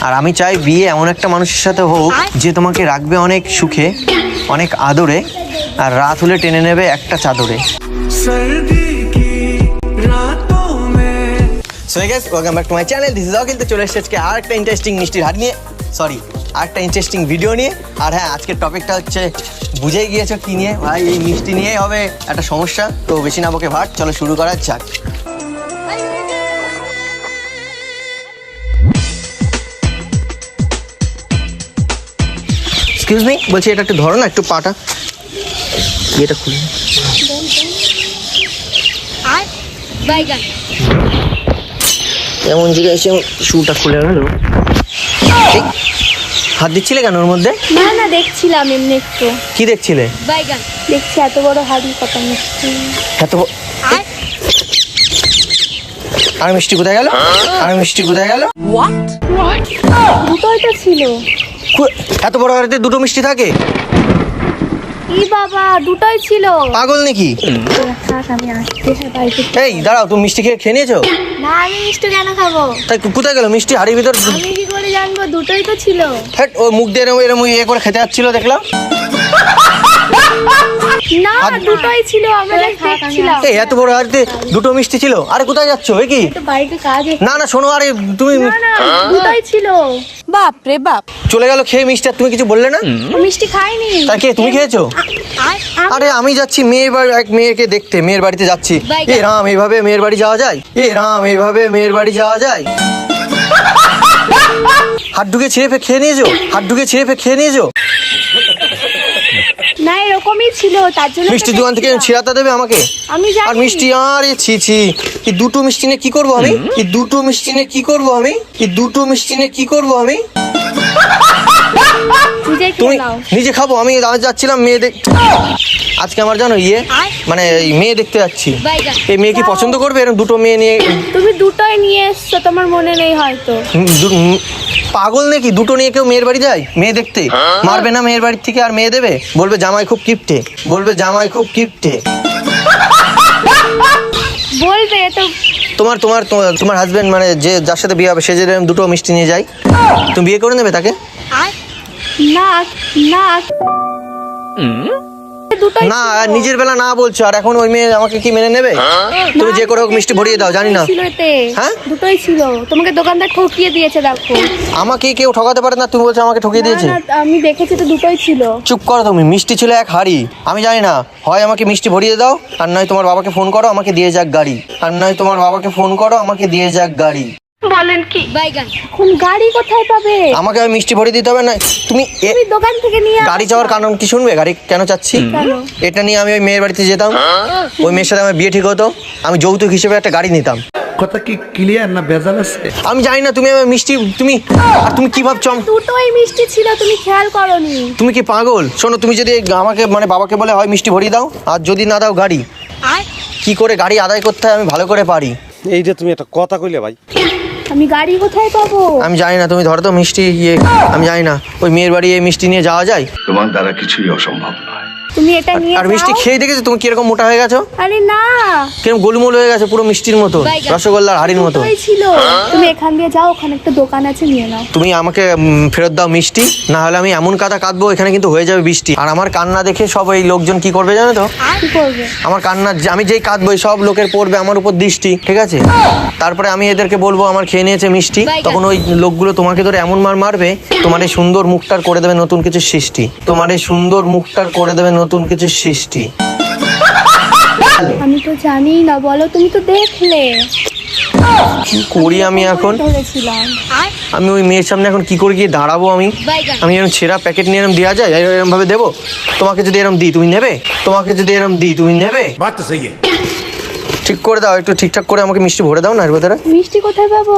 আর আমি চাই বিয়ে এমন একটা মানুষের সাথে হোক যে তোমাকে রাখবে অনেক সুখে, অনেক আদরে, আর রাত হলে টেনে নেবে একটা চাদরে। So guys, welcome back to my channel. This is Akhil. তো চলে এসেছি আজকে আরেকটা ইন্টারেস্টিং মিষ্টির হাট নিয়ে, আরেকটা ইন্টারেস্টিং ভিডিও নিয়ে। আর হ্যাঁ, আজকের টপিকটা হচ্ছে, বুঝেই গিয়েছো কি নিয়ে ভাই, এই মিষ্টি নিয়েই হবে একটা সমস্যা। তো বেশি না বকে ভাট, চলো শুরু করা যাক। এক্সকিউজ মি, বলছি এটা একটু ধরো না, একটু পাটা এটা খুলে। এমন জায়গায় এসে শুটা খুলে গেল। হাত দিচ্ছিলে কেন ওর মধ্যে? না না, দেখছিলাম এমনি একটু। কি দেখছিলে? বাইগান দেখছি, এত বড় হাড়ি, কত মিষ্টি। এত আর মিষ্টি কোথায় গেল? আর মিষ্টি কোথায় গেল? দুটোই তো ছিল। এত বড় হাড়িতে দুটো মিষ্টি থাকে? ই বাবা, দুটোই ছিল। পাগল নাকি? আমি আসতে বাড়িতে। এই দাঁড়াও, তুমি মিষ্টি খেয়ে নিয়েছো? না, আমি মিষ্টি কেন খাবো? তাই কোথায় গেল মিষ্টি? হাড়ির ভিতর আমি কি করে জানবো? দুটোই তো ছিল। হ্যাঁ, ও মুখ দিয়ে এরম ইয়ে করে খেতে যাচ্ছিল দেখলাম। না, দুটোই ছিল, আমরা দেখছিলাম। এই এত বড় হাড়িতে দুটো মিষ্টি ছিল? আরে কোথায় যাচ্ছো? এ কি? তো বাড়িতে কাজ আছে। না না, শোনো, আরে তুমি না না, দুটোই ছিল। বাপ রে বাপ, চলে গেল খেয়ে মিষ্টি, আর তুমি কিছু বললে না? মিষ্টি খাইনি। তাই কে, তুমি খেয়েছো? আরে আমি যাচ্ছি এক মেয়েকে দেখতে, মেয়ের বাড়িতে যাচ্ছি। এ রাম, এইভাবে মেয়ের বাড়ি যাওয়া যায়? এ রাম, এইভাবে মেয়ের বাড়ি যাওয়া যায়? হাত ঢুকে ছিঁড়ে খেয়ে নিয়েছো? হাত ঢুকে ছিঁড়ে খেয়ে নিয়েছো? না, এরকমই ছিল, তার জন্য মিষ্টি দোকান থেকে ছিঁড়াতে দেবে আমাকে? আমি জানি। আর মিষ্টি, আরে ছি ছি, এই দুটো মিষ্টি নিয়ে কি করবো আমি? এই দুটো মিষ্টি নিয়ে কি করবো আমি? এই দুটো মিষ্টি নিয়ে কি করবো আমি? তুমি নিজে খাবো, আমি যাচ্ছিলাম মেয়ে আজকে আমার জানো মানে মেয়ে দেখতে যাচ্ছি। এই মেয়ে কি পছন্দ করবে এরকম দুটো মেয়ে নিয়ে? তুমি দুটোই নিয়ে এসছো, তোমার মনে নেই হয়তো। পাগল নাকি? দুটো নিয়ে কেউ মেয়ের বাড়ি যায় মেয়ে দেখতে? মারবে না মেয়ের বাড়ির থেকে আর মেয়ে দেবে? বলবে জামাই খুব কিপটে, বলবে জামাই খুব কিপটে। বলবে তো। তোমার তোমার তোমার হাজবেন্ড, মানে যে যার সাথে বিয়ে হবে, সে যদি দুটো মিষ্টি নিয়ে যায়, তুমি বিয়ে করে নেবে তাকে? না না, না, নিজের বেলা না বলছো, আর এখন ওই মেয়ে আমাকে কি মেনে নেবে? তুমি যে করে হোক মিষ্টি ভরিয়ে দাও, জানি না। হ্যাঁ, দুটোই ছিল। তোমাকে দোকানদার ঠকিয়ে দিয়েছে, দেখো। আমাকে কেউ ঠকাতে পারে না, তুমি বলছো আমাকে ঠকিয়ে দিয়েছে? আমি দেখেছি তো, দুটোই ছিল। চুপ করো তুমি, মিষ্টি ছিল এক হাড়ি। আমি জানি না, হয় আমাকে মিষ্টি ভরিয়ে দাও, আর নয় তোমার বাবাকে ফোন করো, আমাকে দিয়ে যাক গাড়ি। আর নয় তোমার বাবাকে ফোন করো, আমাকে দিয়ে যাক গাড়ি। বলেন কি? বাইগান এখন গাড়ি কোথায় পাবে? আমাকে মিষ্টি ভরিয়ে দিতে হবে না? তুমি দোকান থেকে নিয়ে গাড়ি যাওয়ার কারণ কি শুনবে? গাড়ি কেন চাচ্ছি? এটা নিয়ে আমি ওই মেয়ের বাড়িতে যেতাম, ওই মেয়ের সাথে আমার বিয়ে ঠিক হতো, আমি যৌতুক হিসেবে একটা গাড়ি নিতাম। কথা কি ক্লিয়ার না ভেজাল আছে? আমি জানি না তুমি আমার মিষ্টি, তুমি কি ভাবছো? দুটোই মিষ্টি ছিল, তুমি খেয়াল করোনি। তুমি কি পাগল? শোনো, তুমি যদি আমাকে মানে বাবাকে বলে হয় মিষ্টি ভরিয়ে দাও, আর যদি না দাও গাড়ি, কি করে গাড়ি আদায় করতে হয় আমি ভালো করে পারি। এই যে তুমি একটা কথা কইলে ভাই, আমি গাড়ি কোথায় পাবো? আমি জানি না, তুমি ধরো তো মিষ্টি আমি জানি না ওই মেয়ের বাড়ি এই মিষ্টি নিয়ে যাওয়া যায়? তোমার দ্বারা কিছুই অসম্ভব নয়। তুমি এটা নিয়ে আর মিষ্টি খেয়ে দেখেছো তুমি কিরকম মোটা হয়ে গেছো? আরে না, কিরকম গোলমোল হয়ে গেছে, পুরো মিষ্টির মতো, রসগোল্লার হাড়ির মতো ছিল। তুমি এখান দিয়ে যাও, ওখানে একটা দোকান আছে, নিয়ে নাও। তুমি আমাকে ফেরত দাও মিষ্টি, না হলে আমি এমন কাদা কাঁদবো এখানে কিন্তু হয়ে যাবে বৃষ্টি। আর আমার কান্না দেখে সব এই লোকজন কি করবে জানো তো? কি করবে? আমার কান্না, আমি যেই কাঁদবো সব লোকের পড়বে আমার উপর দৃষ্টি, ঠিক আছে? তারপরে আমি এদেরকে বলবো আমার খেয়ে নিয়েছে মিষ্টি, তখন ওই লোকগুলো তোমাকে ধরে এমন মারবে, তোমার এই সুন্দর মুখটার করে দেবে নতুন কিছু সৃষ্টি, তোমার এই সুন্দর মুখটার করে দেবে নতুন কিছু সৃষ্টি। আমি তো জানি না, বলো, তুমি তো দেখলে। কি করি আমি এখন? আমি ওই মেয়ের সামনে এখন কি করে গিয়ে দাঁড়াবো? আমি এরকম ছেঁড়া প্যাকেট নিয়ে এরকম দেওয়া যায়? এরকম ভাবে দেবো? তোমাকে যদি এরকম দিই তুমি নেবে? তোমাকে যদি এরকম দিই তুমি নেবে? ঠিক করে দাও, একটু ঠিকঠাক করে আমাকে মিষ্টি ভরে দাও না এর ভেতরে। মিষ্টি কোথায় পাবো?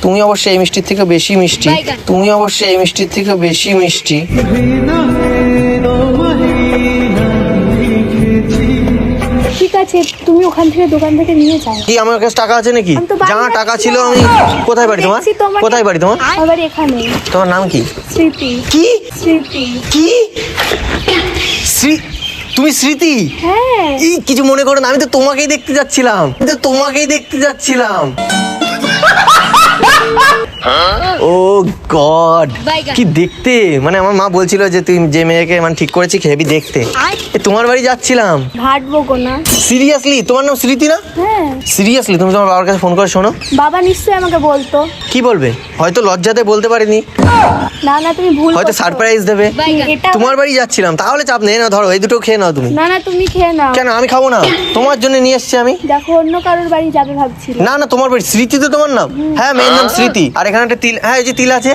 তুমি অবশ্যই এই মিষ্টির থেকে বেশি মিষ্টি, তুমি অবশ্যই এই মিষ্টির থেকে বেশি মিষ্টি। ঠিক আছে, তুমি ওখান থেকে দোকান থেকে নিয়ে যাও। কি আমার কাছে টাকা আছে নাকি? যা টাকা ছিল আমি। কোথায় বাড়ি তোমার? কোথায় বাড়ি তোমার? আমার এখানে। তোমার নাম কি? স্মৃতি। কি স্মৃতি? কি তুমি স্মৃতি? হ্যাঁ। এই কিছু মনে করো না, আমি তো তোমাকেই দেখতে যাচ্ছিলাম, ও গড, কি দেখতে! মানে আমার মা বলছিল যে তুই যে মেয়েকে মানে ঠিক করেছি হেবি দেখতে। তোমার বাড়ি যাচ্ছিলাম। হাঁটবো গো না। সিরিয়াসলি? তোমার নাম স্মৃতি না? হ্যাঁ। সিরিয়াসলি তুমি তোমার বাবার কাছে ফোন করে শোনো। বাবা নিশ্চয়ই আমাকে বলতো। কি বলবে? হয়তো লজ্জাতে বলতে পারিনি, না না তুমি ভুল হয়তো করছো। সারপ্রাইজ দেবে। এটা তোমার বাড়ি যাচ্ছিলাম, তাহলে চাপ নেই না, ধরো এই দুটো খেয়ে নাও তুমি। না না তুমি খেয়ে নাও। কেন আমি খাবো না? তোমার জন্য নিয়ে এসেছি আমি। দেখো অন্য কারোর বাড়ি যাবে ভাবছি। না না, তোমার বাড়ি। স্মৃতি তো তোমার নাম? হ্যাঁ, মেয়ের নাম স্মৃতি। আর এখানে একটা তিল, হ্যাঁ এই যে তিল আছে,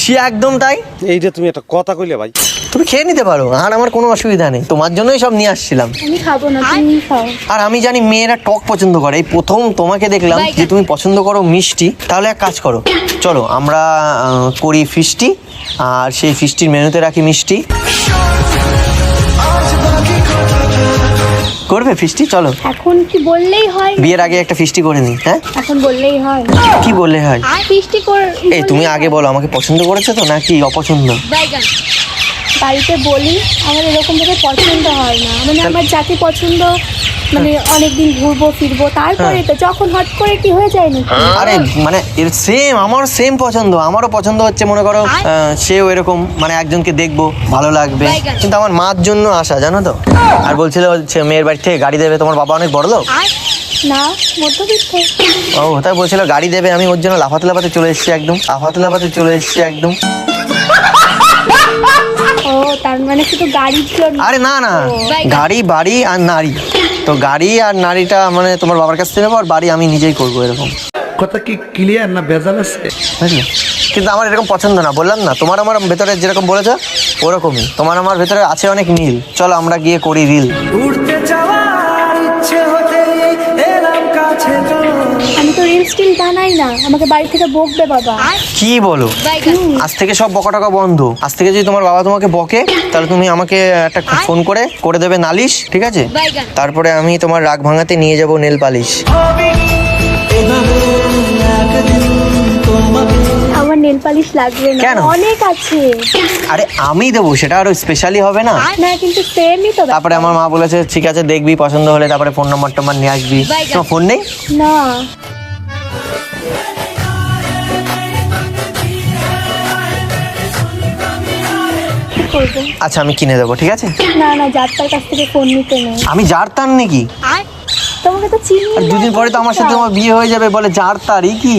সে একদম তাই। এইটা তুমি একটা কথা কইলে ভাই। তুমি খেয়ে নিতে পারো, আর আমার কোনো অসুবিধা নেই, তোমার জন্যই সব নিয়ে আসছিলাম। আমি খাবো না, তুমি খাও। আর আমি জানি মেয়েরা টক পছন্দ করে, এই প্রথম তোমাকে দেখলাম যে তুমি পছন্দ করো মিষ্টি। তাহলে এক কাজ করো, চলো আমরা করি ফিস্টি, আর সেই ফিস্টির মেনুতে রাখি মিষ্টি। করবে ফিস্টি? চলো এখন কি বললেই হয়? বিয়ের আগে একটা ফিস্টি করে নিই। হ্যাঁ, এখন বললেই হয়। কি বললে হয়? ফিস্টি কর। এই তুমি আগে বলো, আমাকে পছন্দ করেছো তো নাকি অপছন্দ? বাড়িতে বলি আমার এরকম ভাবে পছন্দ হয় না, মানে আমার যাকে পছন্দ মানে অনেকদিন ঘুরবো ফিরবো তারপরে তো যখন হট করে কি হয়ে যায় না। আরে মানে এর সেম, আমার সেম পছন্দ, আমারও পছন্দ হচ্ছে। মনে করো সেও এরকম, মানে একজনকে দেখবো ভালো লাগবে, কিন্তু আমার মার জন্য আসা, জানো তো। আর বলছিল হচ্ছে মেয়ের বাড়ি থেকে গাড়ি দেবে, তোমার বাবা অনেক বড় লোক না, মধ্যবিত্ত। ও, তাই বলছিল গাড়ি দেবে, আমি ওর জন্য লাফাতে লাফাতে চলে এসেছি একদম, লাফাতে লাফাতে চলে এসেছি একদম। ও তার মানে শুধু গাড়ির জন্য? আরে না না, গাড়ি বাড়ি আর নারী, তো গাড়ি আর নারীটা মানে তোমার বাবার কাছ থেকে নেবো, আর বাড়ি আমি নিজেই করবো এরকম। কথা কি ক্লিয়ার না ভেজাল আছে? বুঝলে? কিন্তু আমার এরকম পছন্দ না, বললাম না, তোমার আমার ভেতরে যেরকম বলেছো ওরকমই, তোমার আমার ভেতরে আছে অনেক মিল। চলো আমরা গিয়ে করি রিল। উড়তে যাওয়ার ইচ্ছে হতে এলাম কাছে তো। আমি তো রিল স্টিল বানাই না, আমাকে বাড়ি থেকে বকবে বাবা। কি বলো? আজ থেকে সব বকা টকা বন্ধ। আজ থেকে যদি তোমার বাবা তোমাকে বকে, তাহলে তুমি আমাকে একটা ফোন করে দেবে নালিশ, ঠিক আছে? তারপরে আমি তোমার রাগ ভাঙাতে নিয়ে যাব নেল পালিশ। আমার নেল পালিশ লাগবে না, কেন? অনেক আছে। আরে আমি দেবো, সেটা আরো স্পেশালি হবে না? না কিন্তু সেমই তো। তারপরে আমার মা বলেছে ঠিক আছে দেখবি, পছন্দ হলে তারপরে ফোন নাম্বার টম্বার নিয়ে আসবি। তোমার ফোন নেই? না কি করবো? আচ্ছা আমি কিনে দেবো, ঠিক আছে? না না, যাত্রার কাছ থেকে ফোন নিতে নেই। আমি যার তার নাকি? তোমাকে তো চিনি আর না। দুদিন পরে তো আমার সাথে তোমার বিয়ে হয়ে যাবে, বলে যার তারই কি?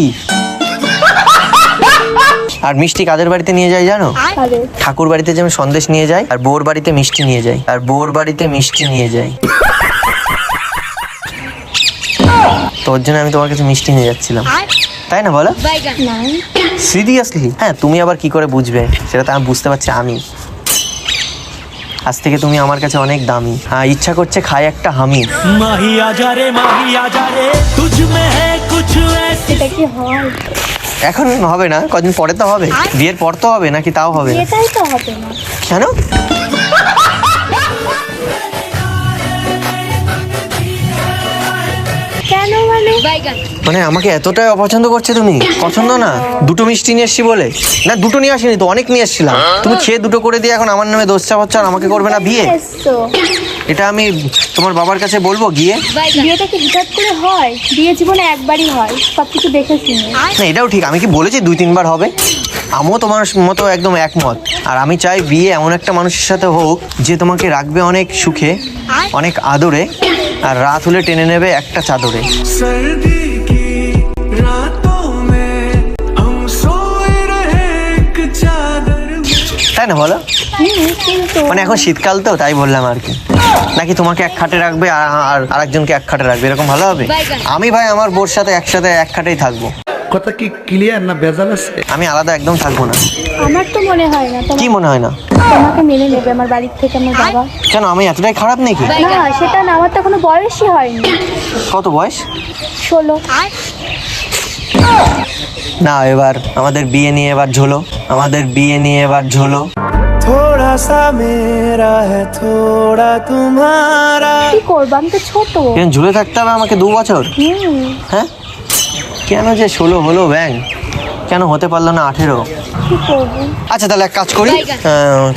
আর মিষ্টি কাদের বাড়িতে নিয়ে যাই জানো? আরে ঠাকুর বাড়িতে যেমন সন্দেশ নিয়ে যায়, আর বউর বাড়িতে মিষ্টি নিয়ে যায়, আর বউর বাড়িতে মিষ্টি নিয়ে যায়। তোর জন্য আমি তোমার কাছে মিষ্টি নিয়ে যাচ্ছিলাম, তাই না বলো? না, সিরিয়াসলি? হ্যাঁ, তুমি আবার কি করে বুঝবে সেটা তো আমি বুঝতে পারছি। আমি আজ থেকে তুমি আমার কাছে অনেক দামি। হ্যাঁ, ইচ্ছা করছে খাই একটা হামি। মাহিয়া যারে তুঝ মে হ্যায় কুছ ऐसा। এটা কি হয়? এখন হবে না, কদিন পরে তো হবে। বিয়ের পর তো হবে নাকি? তাও হবে না? এটাই তো হবে না। কেন? কেন মানে? মানে আমাকে এতটাই অপছন্দ করছে তুমি? পছন্দ না? দুটো মিষ্টি নিয়ে এসছি বলে? না দুটো নিয়ে আসিনি তো, অনেক নিয়ে এসছিলাম। তুমি খেয়ে দুটো করে দিয়ে এখন আমার নামে দোষ চাপাচ্ছ, আর আমাকে করবে না বিয়ে? এসছো। এটা আমি তোমার বাবার কাছে বলবো গিয়ে? বিয়েটা কি হঠাৎ করে হয়? বিয়ে জীবনে একবারই হয়, সবকিছু দেখে শুনে। না এটাও ঠিক, আমি কি বলেছি 2-3 বার হবে? আমিও তোমার মতো একদম একমত। আর আমি চাই বিয়ে এমন একটা মানুষের সাথে হোক যে তোমাকে রাখবে অনেক সুখে, অনেক আদরে, আর রাত হলে টেনে নেবে একটা চাদরে। सर्दी की रातों में हम सोए रहे एक चादर में। তাই না বলো? কিন্তু মানে এখন শীতকাল তো তাই বললাম আর কি। নাকি তোমাকে এক খাটে রাখবে আর আরেকজনকে এক খাটে রাখবে, এরকম ভালো হবে? আমি ভাই আমার বোর সাথে একসাথে এক খাটেই থাকবো। কথা কি ক্লিয়ার না ভেজাল আছে? আমি আলাদা একদম থাকবো না। আমার তো মনে হয় না কি মনে হয় না? তোমাকে মেনে নেবে আমার বাড়ির থেকে আমার বাবা। কেন, আমি এতটাই খারাপ নাকি? না সেটা না, আমার তো এখনো বয়সই হয়নি। কত বয়স? 16। না এবার আমাদের বিয়ে নিয়ে এবার ঝোলো, আমাদের বিয়ে নিয়ে এবার ঝোলো। थोड़ा सा मेरा है थोड़ा तुम्हारा। কি করবো, আমি তো ছোট। কেন ঝুলে থাকতে হবে আমাকে 2 বছর? হুম। হ্যাঁ, কেন যে 16 হলো ব্যাং? কেন হতে পারলো না 18? কি করবো? আচ্ছা তাহলে এক কাজ করি,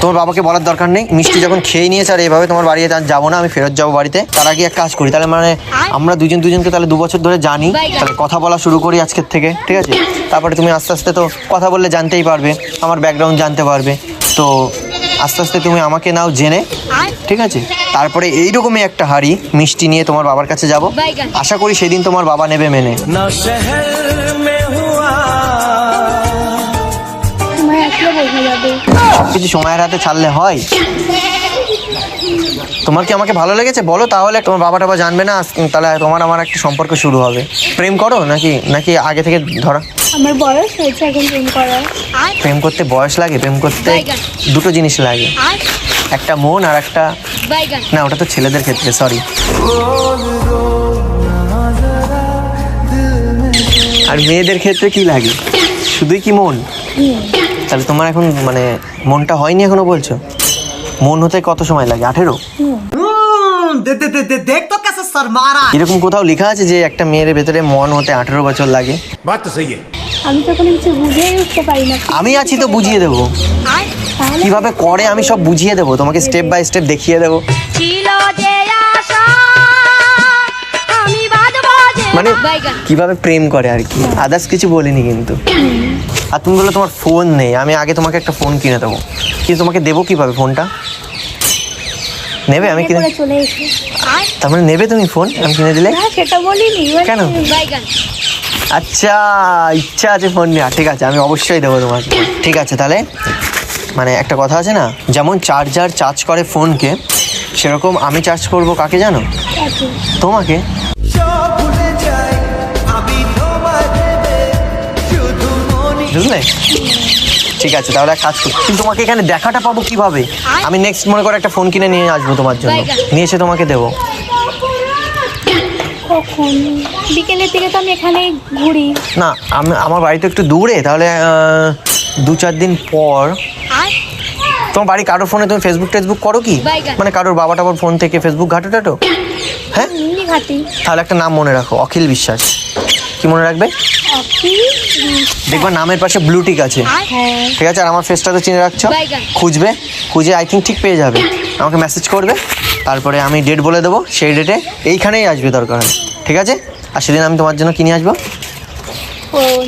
তোমার বাবাকে বলার দরকার নেই, মিষ্টি যখন খেয়ে নিয়েছে আর এভাবে তোমার বাড়িতে আর যাবো না, আমি ফেরত যাবো বাড়িতে। তার আগে এক কাজ করি, তাহলে মানে আমরা দুজনকে তাহলে 2 বছর ধরে জানি, তাহলে কথা বলা শুরু করি আজকের থেকে, ঠিক আছে? তারপরে তুমি আস্তে আস্তে তো কথা বললে জানতেই পারবে, আমার ব্যাকগ্রাউন্ড জানতে পারবে, তো আস্তে আস্তে তুমি আমাকে নাও জেনে, ঠিক আছে? তারপরে এইরকমই একটা হাঁড়ি মিষ্টি নিয়ে তোমার বাবার কাছে যাব, আশা করি সেদিন তোমার বাবা নেবে মেনে। না শহর মে হুয়া তোমায় আসলে বোঝা যাবে। সবকিছু সময়ের হাতে ছাড়লে হয়? তোমার কি আমাকে ভালো লেগেছে বলো, তাহলে তোমার বাবা টাবা জানবে না, তাহলে তোমার আমার একটা সম্পর্ক শুরু হবে। প্রেম করো নাকি আগে থেকে ধরা? আমার বয়স হয়েছে এখন প্রেম করার। প্রেম করতে বয়স লাগে? প্রেম করতে দুটো জিনিস লাগে, একটা মন আর একটা, না ওটা তো ছেলেদের ক্ষেত্রে, সরি। আর মেয়েদের ক্ষেত্রে কি লাগে? শুধুই কি মন? তাহলে তোমার এখন মানে মনটা হয়নি এখনো বলছো? মন হতে কত সময় লাগে? 18? দেখ তো কেসে সর মারা। এরকম কোথাও লেখা আছে যে একটা মেয়ের ভেতরে মন হতে 18 বছর লাগে? আমি তো কোনো কিছু বুঝেই উঠতে পারি না। আমি আছি তো বুঝিয়ে দেবো, তাহলে কিভাবে করে আমি সব বুঝিয়ে দেবো তোমাকে, স্টেপ বাই স্টেপ দেখিয়ে দেবো। মানে কিভাবে প্রেম করে আর কি, আদার্স কিছু বলিনি কিন্তু। আর তুমি বলো তোমার ফোন নেই, আমি আগে তোমাকে একটা ফোন কিনে দেবো, কিন্তু তোমাকে দেবো কিভাবে ফোনটা? নেবে? আমি কিনে, করে চলে এসে তার মানে নেবে তুমি ফোন আমি কিনে দিলে? না সেটা বলিনি। মানে কেন? আচ্ছা ইচ্ছা আছে ফোন নেওয়া, ঠিক আছে আমি অবশ্যই দেবো তোমাকে। ঠিক আছে তাহলে মানে একটা কথা আছে না, যেমন চার্জার চার্জ করে ফোনকে, সেরকম আমি চার্জ করব কাকে জানো? আচ্ছা, তোমাকে। সব ভুলে যাই আমি তোমায় ভেবে, শুধু মনে বুঝলে? ঠিক আছে তাহলে এক কাজ করি, কিন্তু তোমাকে এখানে দেখাটা পাবো কিভাবে? আমি নেক্সট মনে করে একটা ফোন কিনে নিয়ে আসবো তোমার জন্য, নিয়ে এসে তোমাকে দেবো। কখন? বিকেলের দিকে তো আমি এখানে ঘুরি। না আমার বাড়ি তো একটু দূরে, তাহলে 2-4 দিন পর। তোমার বাড়ি কারোর ফোনে তুমি ফেসবুক টেসবুক করো কি? মানে কারোর বাবা টাবার ফোন থেকে ফেসবুক ঘাটো টাটো? হ্যাঁ এমনি ঘাটি। তাহলে একটা নাম মনে রাখো, অখিল বিশ্বাস। কি মনে রাখবে? দেখবা নামের পাশে ব্লু টিক আছে, হ্যাঁ ঠিক আছে? আর আমার ফেসটা তো চিনে রাখছো, খুঁজে আই থিঙ্ক ঠিক পেয়ে যাবে, আমাকে মেসেজ করবে, তারপরে আমি ডেট বলে দেবো, সেই ডেটে এইখানেই আসবে দরকার হয়, ঠিক আছে? আর সেদিন আমি তোমার জন্য কিনে আসবো। ফোন।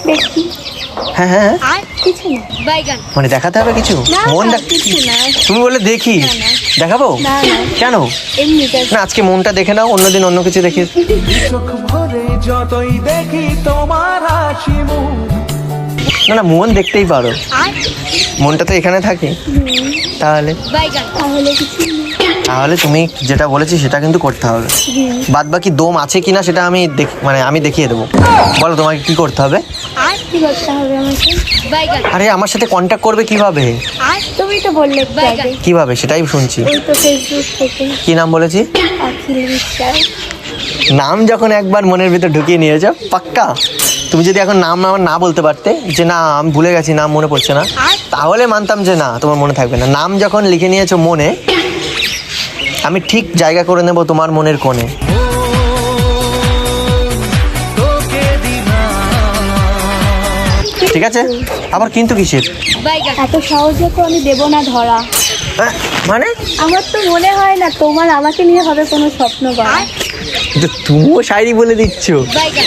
দেখি। হ্যাঁ হ্যাঁ হ্যাঁ। আর কিছু না। মানে দেখাতে হবে কিছু? না, মন না, কিছু না। তুমি বলে দেখি, না, না। দেখাবো? না, না। কেন? এমনি just না আজকে মনটা দেখে নাও, অন্যদিন অন্য কিছু দেখি। চোখ ভরে যতই দেখি তোমার হাসি মুখ, না মন দেখতেই পারো, মনটা তো এখানে থাকে। তাহলে তাহলে কিছু না। তাহলে তুমি যেটা বলেছি সেটা কিন্তু করতে হবে। বাদ বাকি দম আছে কিনা সেটা আমি মানে আমি দেখিয়ে দেবো। বলো তোমাকে কি করতে হবে? কি করতে হবে আমাকে? আরে আমার সাথে কন্ট্যাক্ট করবে কিভাবে? তুমি তো বললে একটু আগে। কিভাবে সেটাই শুনছি। ওই তো ফেসবুক থেকে। কি নাম বলেছি? অখিল বিশ্বাস। নাম যখন একবার মনের ভিতর ঢুকিয়ে নিয়েছো পাক্কা। তুমি যদি এখন নাম আমার না বলতে পারতে যে না আমি ভুলে গেছি, নাম মনে পড়ছে না, তাহলে মানতাম যে না তোমার মনে থাকবে না। নাম যখন লিখে নিয়েছো মনে, আমি ঠিক জায়গা করে নেব তোমার মনের কোণে। ঠিক আছে? আবার কিন্তু কিসের? এত সহজে তো আমি দেবো না ধরা। মানে আমার তো মনে হয় না তোমার আমাকে নিয়ে হবে কোনো স্বপ্ন বা। তুমিও শায়রি বলে দিচ্ছ?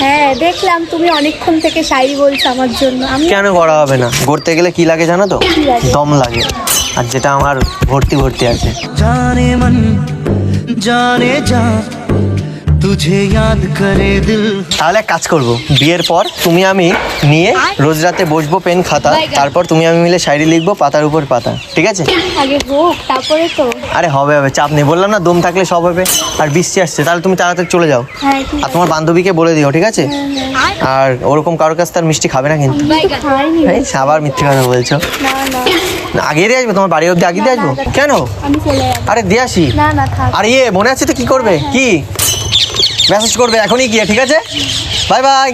হ্যাঁ দেখলাম তুমি অনেকক্ষণ থেকে শায়রি বলছো আমার জন্য। আমি কেন করা হবে না? গড়তে গেলে কি লাগে জানো তো? কি লাগে? দম লাগে, আর যেটা আমার ভর্তি আছে। জানে মন জানে যা তুঝে ইয়াদ করে দিল। তাহলে এক কাজ করবো, বিয়ের পর তুমি আমি নিয়ে রোজ রাতে বসবো পেন খাতা, তারপর তুমি আমি মিলে শায়রি লিখবো পাতার উপর পাতা, ঠিক আছে? আগে হোক তারপরে তো। আরে হবে চাপ নেই, বললাম না দম থাকলে সব হবে। আর বৃষ্টি আসছে, তাহলে তুমি তাড়াতাড়ি চলে যাও, হ্যাঁ ঠিক আর তোমার বান্ধবীকে বলে দিও, ঠিক আছে? আর ওরকম কারোর কাছ তার মিষ্টি খাবে না কিন্তু। আমি তো খাইনি। এই আবার মিথ্যে কথা বলছো। না না না, আগে দিয়ে আসবো তোমার বাড়ি অব্দি, আগে দিয়ে আসবো কেন? আমি চলে যাবো। আরে দিয়ে আসি। না না থাক। আর মনে আছে তো কি করবে? কি মেসেজ করবে এখনই গিয়ে, ঠিক আছে? Bye bye.